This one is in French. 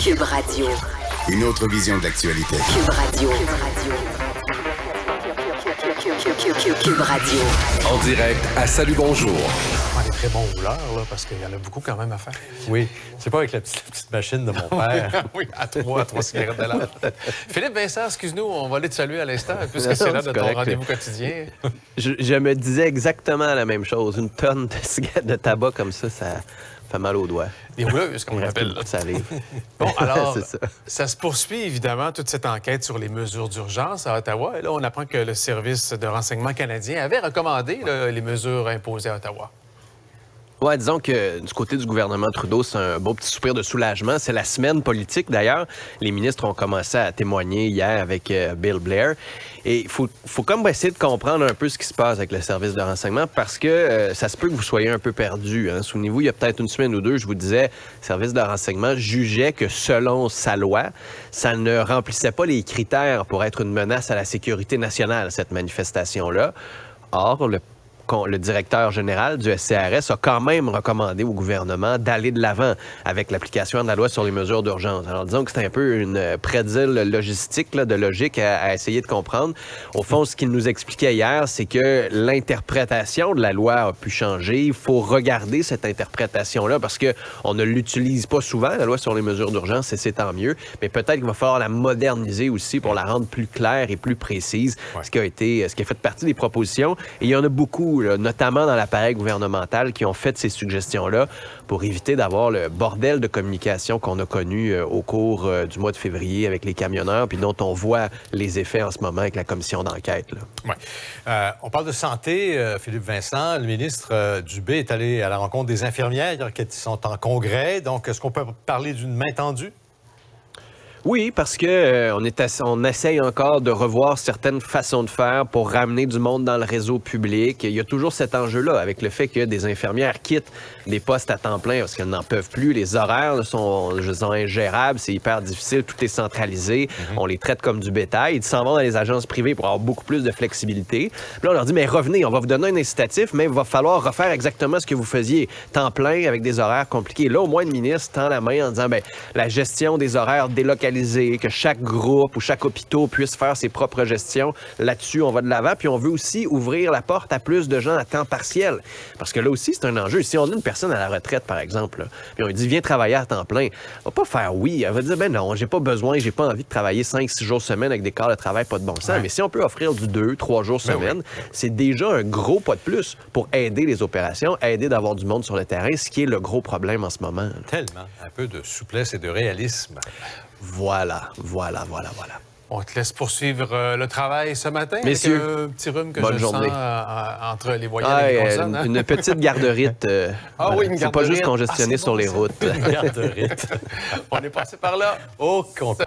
Cube Radio. Une autre vision de l'actualité. Cube Radio. Cube Radio. En direct à Salut Bonjour. On est très bons rouleurs, là, parce qu'il y en a beaucoup quand même à faire. Oui, c'est pas avec la petite machine de mon père. Oui, à trois cigarettes de l'heure. Philippe Vincent, excuse-nous, on va aller te saluer à l'instant, puisque c'est là de ton rendez-vous quotidien. Je me disais exactement la même chose. Une tonne de cigarettes de tabac comme ça fait mal aux doigts. Des rouleuses, comme on appelle. Ça arrive. Bon, alors, C'est ça se poursuit évidemment, toute cette enquête sur les mesures d'urgence à Ottawa. Et là, on apprend que le service de renseignement canadien avait recommandé là, les mesures imposées à Ottawa. Ouais, disons que du côté du gouvernement Trudeau, c'est un beau petit soupir de soulagement. C'est la semaine politique, d'ailleurs. Les ministres ont commencé à témoigner hier avec Bill Blair. Et il faut comme essayer de comprendre un peu ce qui se passe avec le service de renseignement parce que ça se peut que vous soyez un peu perdu. Hein. Souvenez-vous, il y a peut-être une semaine ou deux, je vous disais, le service de renseignement jugeait que selon sa loi, ça ne remplissait pas les critères pour être une menace à la sécurité nationale, cette manifestation-là. Or, le directeur général du SCRS a quand même recommandé au gouvernement d'aller de l'avant avec l'application de la loi sur les mesures d'urgence. Alors, disons que c'est un peu une prédile logistique, là, de logique à essayer de comprendre. Au fond, ce qu'il nous expliquait hier, c'est que l'interprétation de la loi a pu changer. Il faut regarder cette interprétation-là parce qu'on ne l'utilise pas souvent, la loi sur les mesures d'urgence, et c'est tant mieux. Mais peut-être qu'il va falloir la moderniser aussi pour la rendre plus claire et plus précise, ce qui a fait partie des propositions. Et il y en a beaucoup, là, notamment dans l'appareil gouvernemental, qui ont fait ces suggestions-là pour éviter d'avoir le bordel de communication qu'on a connu au cours du mois de février avec les camionneurs, puis dont on voit les effets en ce moment avec la commission d'enquête. Oui. On parle de santé, Philippe Vincent. Le ministre Dubé est allé à la rencontre des infirmières qui sont en congrès. Donc, est-ce qu'on peut parler d'une main tendue? Oui, parce que on essaye encore de revoir certaines façons de faire pour ramener du monde dans le réseau public. Il y a toujours cet enjeu-là avec le fait que des infirmières quittent des postes à temps plein parce qu'elles n'en peuvent plus. Les horaires sont ingérables, c'est hyper difficile, tout est centralisé. On les traite comme du bétail. Ils s'en vont dans les agences privées pour avoir beaucoup plus de flexibilité. Puis là, on leur dit, mais revenez, on va vous donner un incitatif, mais il va falloir refaire exactement ce que vous faisiez. Temps plein avec des horaires compliqués. Là, au moins, le ministre tend la main en disant, bien, la gestion des horaires délocalisés, que chaque groupe ou chaque hôpital puisse faire ses propres gestions. Là-dessus, on va de l'avant. Puis on veut aussi ouvrir la porte à plus de gens à temps partiel. Parce que là aussi, c'est un enjeu. Si on a une personne à la retraite, par exemple, là, puis on lui dit, viens travailler à temps plein, elle va pas faire oui. Elle va dire, ben non, j'ai pas besoin, j'ai pas envie de travailler 5-6 jours semaine avec des quarts de travail pas de bon sens. Ouais. Mais si on peut offrir du 2-3 jours semaine, c'est déjà un gros pas de plus pour aider les opérations, aider d'avoir du monde sur le terrain, ce qui est le gros problème en ce moment. Là. Tellement. Un peu de souplesse et de réalisme. Voilà. On te laisse poursuivre le travail ce matin. Messieurs, avec un petit rhume que bonne je journée. sens entre les voyelles et les consonnes. Hein? Une petite garderite. Une c'est pas juste congestionné sur les routes. Une garderite. On est passé par là. Oh, content.